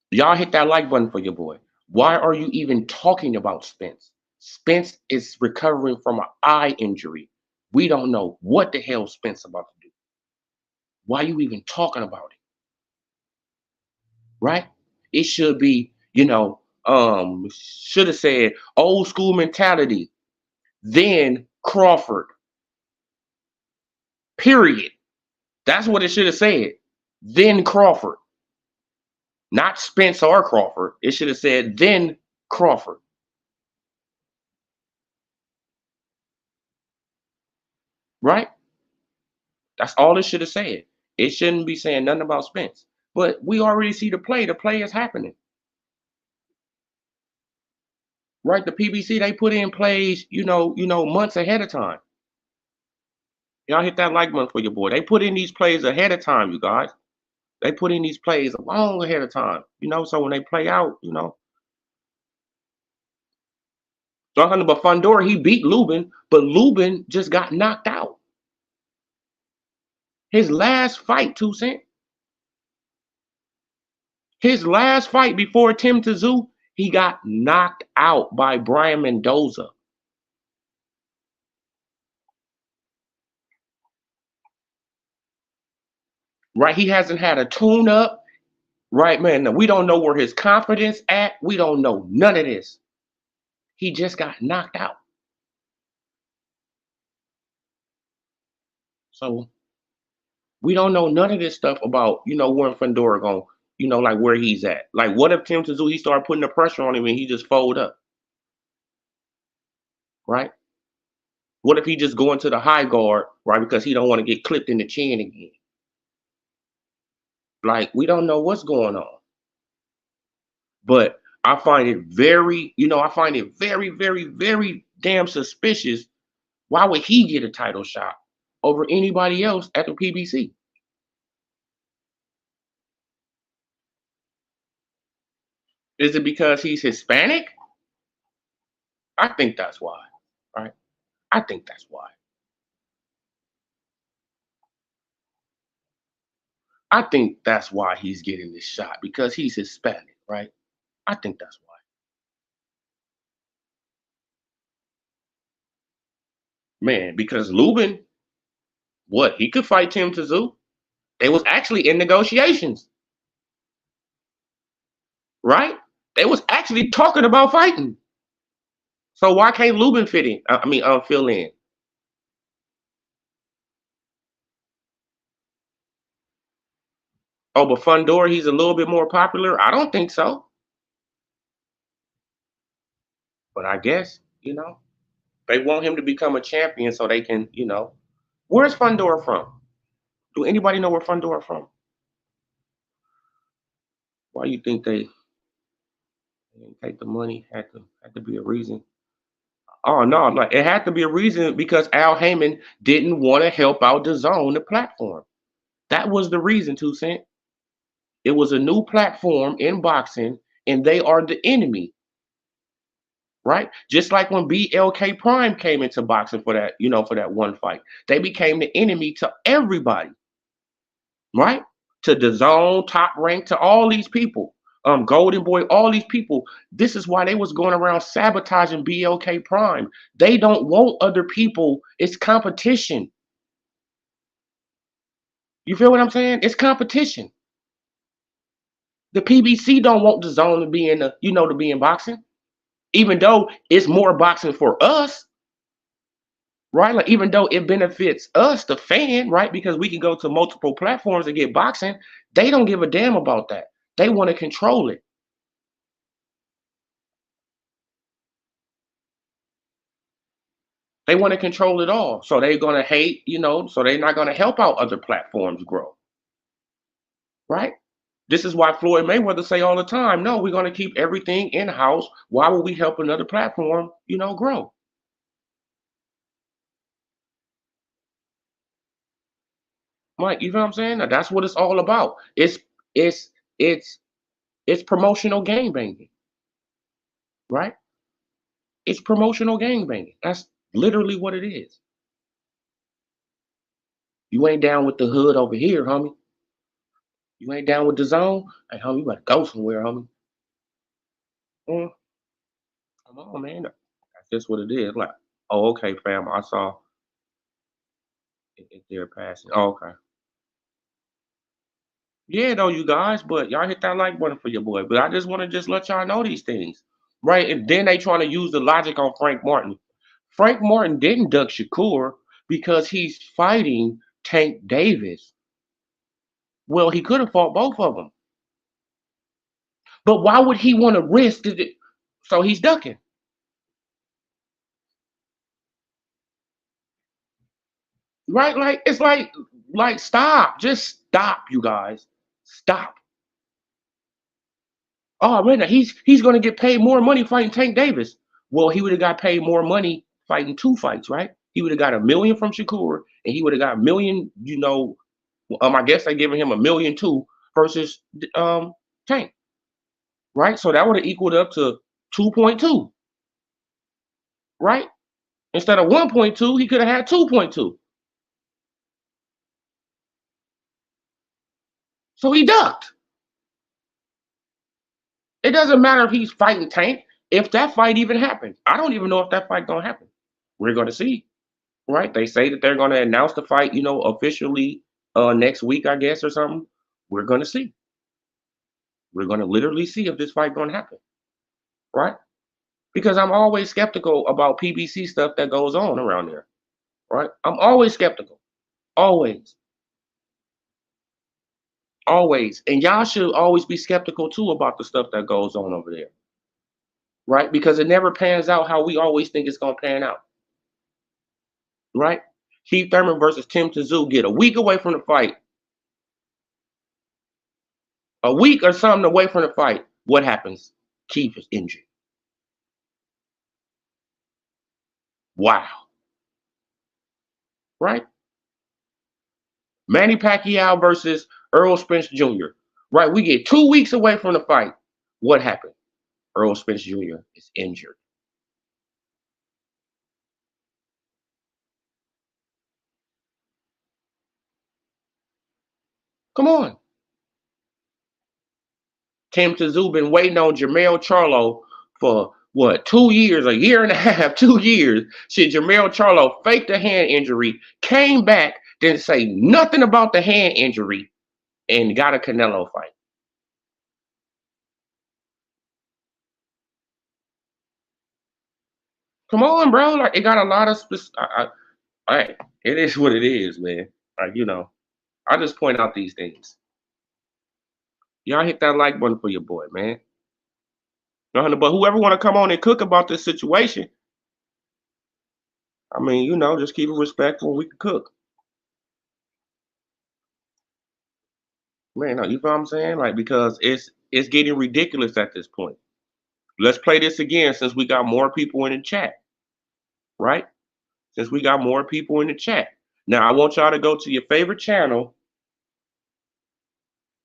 Y'all hit that like button for your boy. Why are you even talking about Spence? Spence is recovering from an eye injury. We don't know what the hell Spence about to do. Why are you even talking about it? Right? It should be, should have said old school mentality, then Crawford. Period. That's what it should have said. Then Crawford. Not Spence or Crawford. It should have said then Crawford. Right? That's all it should have said. It shouldn't be saying nothing about Spence. But we already see the play. The play is happening. Right? The PBC, they put in plays, months ahead of time. Y'all hit that like button for your boy. They put in these plays ahead of time, you guys. They put in these plays long ahead of time. So when they play out, But Fundora, he beat Lubin, but Lubin just got knocked out. His last fight, 2 Cent. His last fight before Tim Tszyu, he got knocked out by Brian Mendoza. Right? He hasn't had a tune up. Right, man. We don't know where his confidence at. We don't know none of this. He just got knocked out. So we don't know none of this stuff about, where Fundora going, like where he's at. Like, what if Tim Tszyu, he started putting the pressure on him and he just fold up? Right? What if he just go into the high guard, right? Because he don't want to get clipped in the chin again. Like, we don't know what's going on. But I find it very, very, very damn suspicious. Why would he get a title shot over anybody else at the PBC? Is it because he's Hispanic? I think that's why. Right? I think that's why. I think that's why he's getting this shot because he's Hispanic, right? I think that's why. Man, because Lubin, what he could fight Tim Tszyu. They was actually in negotiations, right? They was actually talking about fighting. So why can't Lubin fit in? Fill in. Oh, but Fundor, he's a little bit more popular. I don't think so, but I guess they want him to become a champion so they can, Where's Fundor from? Do anybody know where Fundor from? Why you think they didn't take the money? Had to be a reason. Oh no, like it had to be a reason because Al Heyman didn't want to help out the zone, the platform. That was the reason, Two Cent. It was a new platform in boxing, and they are the enemy, right? Just like when BLK Prime came into boxing for that one fight, they became the enemy to everybody, right? To the zone, top rank, to all these people, Golden Boy, all these people. This is why they was going around sabotaging BLK Prime. They don't want other people. It's competition. You feel what I'm saying? It's competition. The PBC don't want the zone to be to be in boxing, even though it's more boxing for us, right? Like even though it benefits us, the fan, right? Because we can go to multiple platforms and get boxing. They don't give a damn about that. They want to control it. They want to control it all. So they're gonna hate, so they're not gonna help out other platforms grow, right? This is why Floyd Mayweather say all the time, no, we're gonna keep everything in-house. Why would we help another platform, grow? Like, you know what I'm saying? That's what it's all about. It's it's it's promotional game banging, right? It's promotional game banging. That's literally what it is. You ain't down with the hood over here, homie. You ain't down with the zone. Hey, homie, you better go somewhere, homie. Mm, come on, man. That's just what it is. Like, oh, okay, fam. I saw it there passing. Oh, okay. Yeah, though, you guys, but y'all hit that like button for your boy. But I just want to just let y'all know these things, right? And then they trying to use the logic on Frank Martin. Frank Martin didn't duck Shakur because he's fighting Tank Davis. Well, he could have fought both of them, but why would he want to risk it? So he's ducking, right? Like it's like stop, just stop, you guys, stop. Oh man, he's gonna get paid more money fighting Tank Davis. Well, he would have got paid more money fighting two fights, right? He would have got 1 million from Shakur, and he would have got 1 million. I guess they giving him 1 million too versus Tank, right? So that would have equaled up to 2.2, right? Instead of 1.2, he could have had 2.2. So he ducked. It doesn't matter if he's fighting Tank. If that fight even happens, I don't even know if that fight gonna happen. We're gonna see. Right? They say that they're going to announce the fight, officially next week, I guess, or something. We're going to see. We're going to literally see if this fight going to happen, right? Because I'm always skeptical about PBC stuff that goes on around there, right? I'm always skeptical, always, always, and y'all should always be skeptical too about the stuff that goes on over there, right? Because it never pans out how we always think it's going to pan out, right? Keith Thurman versus Tim Tszyu get a week away from the fight, a week or something away from the fight. What happens? Keith is injured. Wow. Right? Manny Pacquiao versus Earl Spence Jr. Right? We get 2 weeks away from the fight. What happened? Earl Spence Jr. is injured. Come on. Tim Tszyu been waiting on Jermell Charlo for what, 2 years, a year and a half, 2 years. Shit, Jermell Charlo faked a hand injury, came back, didn't say nothing about the hand injury, and got a Canelo fight. Come on, bro. Like it got a lot of it is what it is, man. Like, I just point out these things. Y'all hit that like button for your boy, man. But whoever want to come on and cook about this situation, I mean, just keep it respectful. We can cook, man. No, you know what I'm saying? Like because it's getting ridiculous at this point. Let's play this again since we got more people in the chat, right? Since we got more people in the chat. Now I want y'all to go to your favorite channel,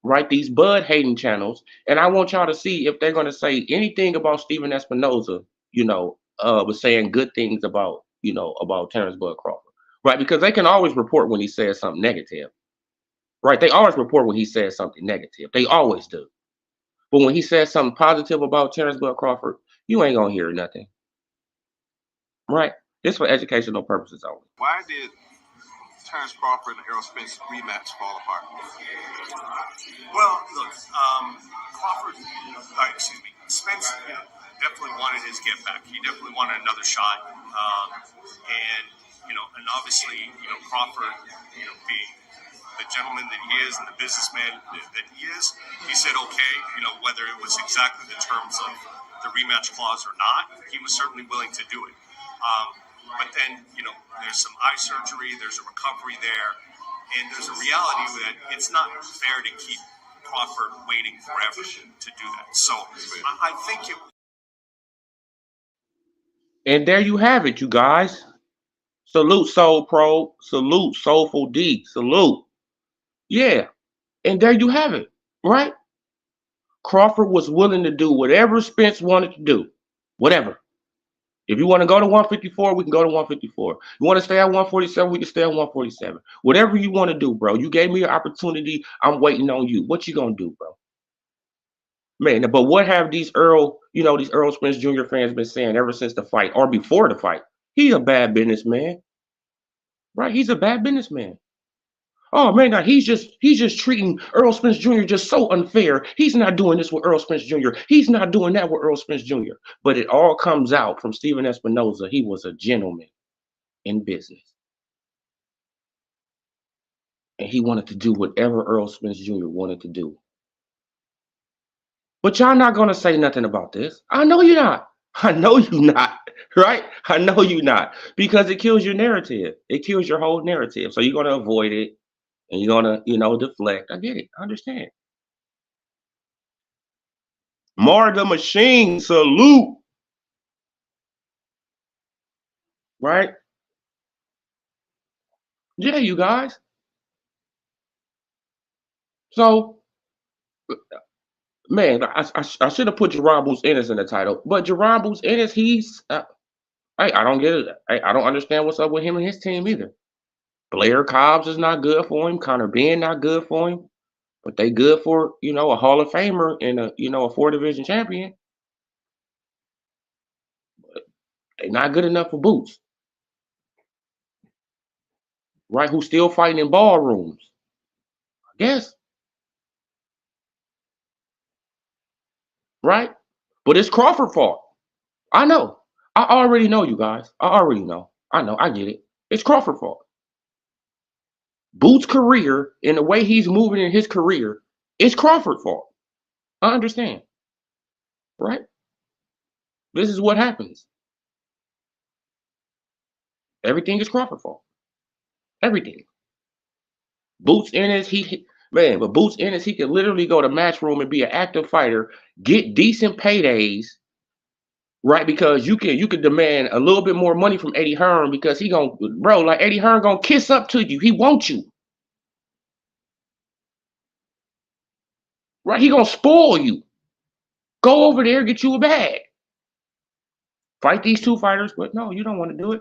right? These Bud hating channels, and I want y'all to see if they're going to say anything about Steven Espinoza, was saying good things about Terrence Bud Crawford, right? Because they can always report when he says something negative, right? They always report when he says something negative. They always do. But when he says something positive about Terrence Bud Crawford, you ain't gonna hear nothing, right? It's for educational purposes only. Why did Terrence Crawford and Errol Spence rematch fall apart? Well, look, Crawford, Spence, definitely wanted his get back. He definitely wanted another shot, and obviously, Crawford, being the gentleman that he is and the businessman that he is, he said, okay, whether it was exactly the terms of the rematch clause or not, he was certainly willing to do it. But then, there's some eye surgery, there's a recovery there, and there's a reality that it's not fair to keep Crawford waiting forever to do that. So I think it. And there you have it, you guys. Salute Soul Pro. Salute Soulful D. Salute. Yeah. And there you have it, right? Crawford was willing to do whatever Spence wanted to do. Whatever. If you want to go to 154, we can go to 154. You want to stay at 147, we can stay at 147. Whatever you want to do, bro. You gave me an opportunity. I'm waiting on you. What you gonna do, bro? Man, but what have these Earl Spence Jr. fans been saying ever since the fight or before the fight? He's a bad businessman, right? He's a bad businessman. Oh man, now he's just treating Earl Spence Jr. just so unfair. He's not doing this with Earl Spence Jr. He's not doing that with Earl Spence Jr. But it all comes out from Steven Espinoza. He was a gentleman in business. And he wanted to do whatever Earl Spence Jr. wanted to do. But y'all not gonna say nothing about this. I know you're not. I know you're not, right? I know you're not. Because it kills your narrative. It kills your whole narrative. So you're gonna avoid it. And you're gonna, deflect. I get it. I understand. Mar the Machine, salute. Right? Yeah, you guys. So, man, I should have put Jerron Boots Ennis in the title, but Jerron Boots Ennis, I don't get it. I don't understand what's up with him and his team either. Blair Cobbs is not good for him. Connor Ben not good for him. But they good for, a Hall of Famer and a 4-division champion. But they not good enough for Boots. Right? Who's still fighting in ballrooms. I guess. Right? But it's Crawford's fault. I know. I already know, you guys. I already know. I know. I get it. It's Crawford's fault. Boots' career and the way he's moving in his career, it's Crawford's fault. I understand. Right? This is what happens. Everything is Crawford's fault. Everything. Boots Ennis, but Boots Ennis, he could literally go to Matchroom and be an active fighter, get decent paydays, right? Because you could demand a little bit more money from Eddie Hearn because Eddie Hearn gonna kiss up to you. He wants you. Right? He gonna spoil you. Go over there, get you a bag. Fight these two fighters, but no, you don't want to do it.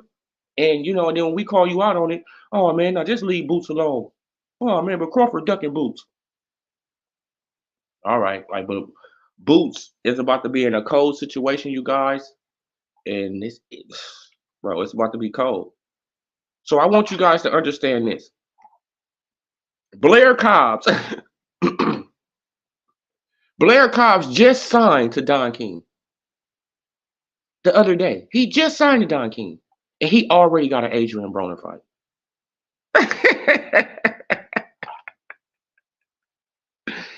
And and then when we call you out on it, oh man, now just leave Boots alone. Oh man, but Crawford ducking Boots. All right, like, but Boots is about to be in a cold situation, you guys, and bro, it's about to be cold. So I want you guys to understand this. Blair Cobbs, Blair Cobbs just signed to Don King the other day. He just signed to Don King, and he already got an Adrian Broner fight.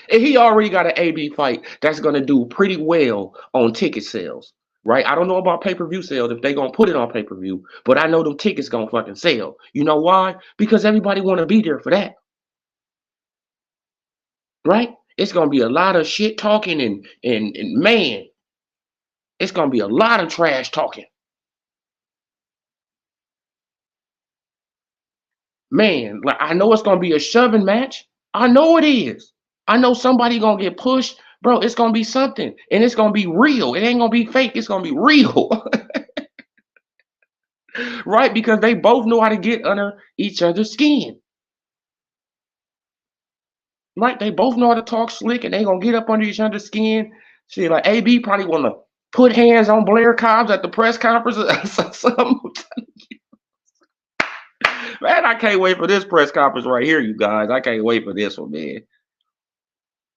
And he already got an AB fight that's gonna do pretty well on ticket sales, right? I don't know about pay-per-view sales if they gonna put it on pay-per-view, but I know them tickets gonna fucking sell. You know why? Because everybody wanna be there for that, right? It's gonna be a lot of shit talking and man, it's gonna be a lot of trash talking. Man, like I know it's gonna be a shoving match. I know it is. I know somebody gonna get pushed, bro. It's gonna be something, and it's gonna be real. It ain't gonna be fake. It's gonna be real. Right? Because they both know how to get under each other's skin. Right? They both know how to talk slick and they gonna get up under each other's skin. See, like AB probably wanna put hands on Blair Cobbs at the press conference or something. Man, I can't wait for this press conference right here, you guys. I can't wait for this one, man.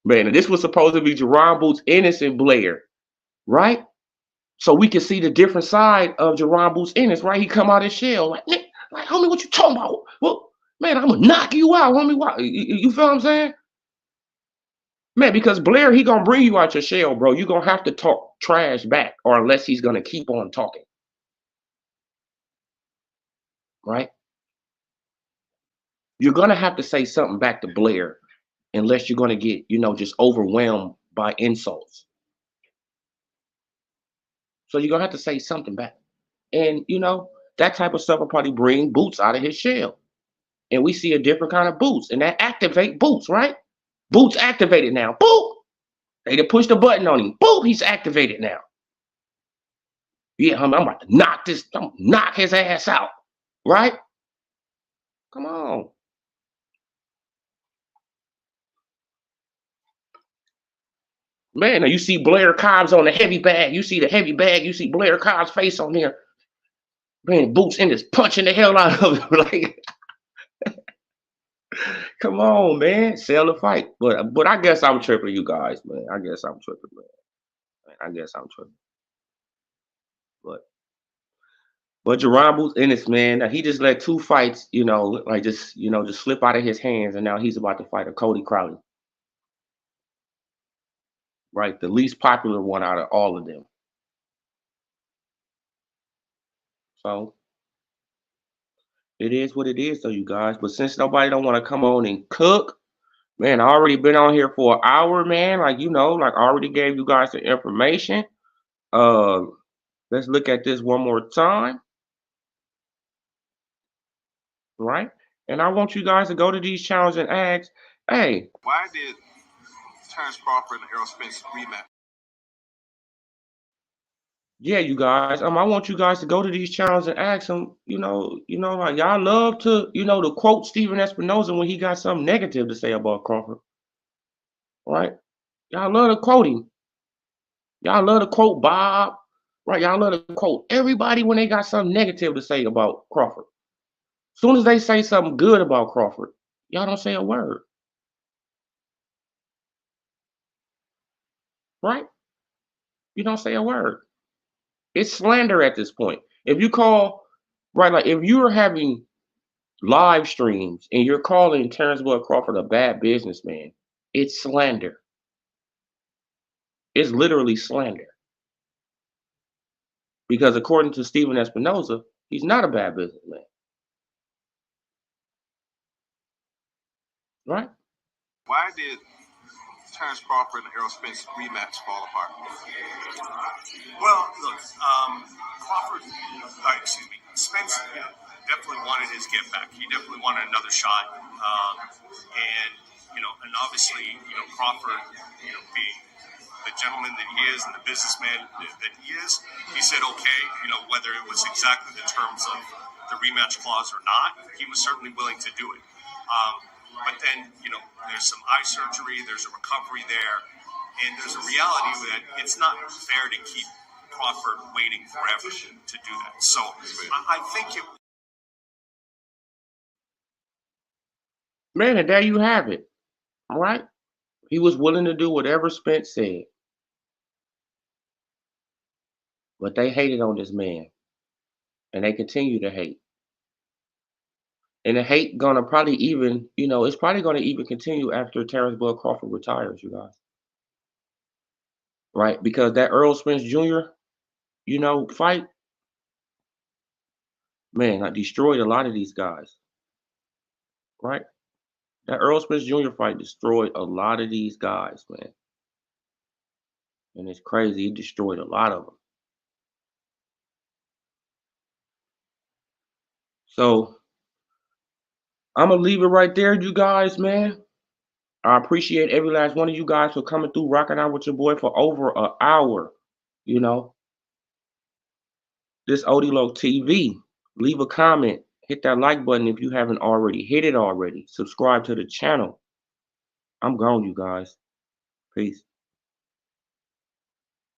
Man, and this was supposed to be Jerron Boots Ennis and Blair, right? So we can see the different side of Jerron Boots Ennis, right? He come out his shell like, man, like, homie, what you talking about? Well, man, I'm gonna knock you out, homie. Why? You feel what I'm saying? Man, because Blair, he gonna bring you out your shell, bro. You gonna have to talk trash back, or unless he's gonna keep on talking, right? You're gonna have to say something back to Blair, unless you're gonna get, just overwhelmed by insults. So you're gonna have to say something back. And that type of stuff will probably bring Boots out of his shell. And we see a different kind of Boots, and that activate Boots, right? Boots activated now. Boop! They done pushed the button on him. Boop! He's activated now. Yeah, homie, I'm about to knock his ass out. Right? Come on. Man, now you see Blair Cobbs on the heavy bag. You see the heavy bag. You see Blair Cobbs' face on there. Man, Boots in this punching the hell out of him. Like, come on, man. Sell the fight. But I guess I'm tripping, you guys, man. I guess I'm tripping, man. I guess I'm tripping. But Jerron Boots Ennis, man, he just let two fights, like just slip out of his hands, and now he's about to fight a Cody Crowley, right? The least popular one out of all of them. So it is what it is, though, you guys. But since nobody don't want to come on and cook, man, I already been on here for an hour, man. Like like I already gave you guys the information. Uh, let's look at this one more time, right? And I want you guys to go to these channels and ask, hey, why did Terrence Crawford and Errol Spence rematch? Yeah, you guys. I want you guys to go to these channels and ask them. Like y'all love to quote Steven Espinoza when he got something negative to say about Crawford, right? Y'all love to quote him. Y'all love to quote Bob, right? Y'all love to quote everybody when they got something negative to say about Crawford. As soon as they say something good about Crawford, y'all don't say a word, right? You don't say a word. It's slander at this point. If you call, right, like if you're having live streams and you're calling Terrence Bud Crawford a bad businessman, it's slander. It's literally slander. Because according to Steven Espinoza, he's not a bad businessman. Right? Why did Terrence Crawford and Errol Spence rematch fall apart? Well, look, Crawford, Spence definitely wanted his get back. He definitely wanted another shot. And obviously, Crawford, being the gentleman that he is and the businessman that he is, he said, okay, whether it was exactly the terms of the rematch clause or not, he was certainly willing to do it. But then, there's some eye surgery, there's a recovery there. And there's a reality that it's not fair to keep Crawford waiting forever to do that. So I think it. Man, and there you have it. All right. He was willing to do whatever Spence said, but they hated on this man, and they continue to hate. And the hate gonna probably even, it's probably gonna even continue after Terrence Bud Crawford retires, you guys. Right? Because that Earl Spence Jr., fight, man, I destroyed a lot of these guys. Right? That Earl Spence Jr. fight destroyed a lot of these guys, man. And it's crazy. It destroyed a lot of them. So I'm gonna leave it right there, you guys, man. I appreciate every last one of you guys for coming through, rocking out with your boy for over an hour. You know, this Odilo TV. Leave a comment, hit that like button if you haven't already. Hit it already. Subscribe to the channel. I'm gone, you guys. Peace.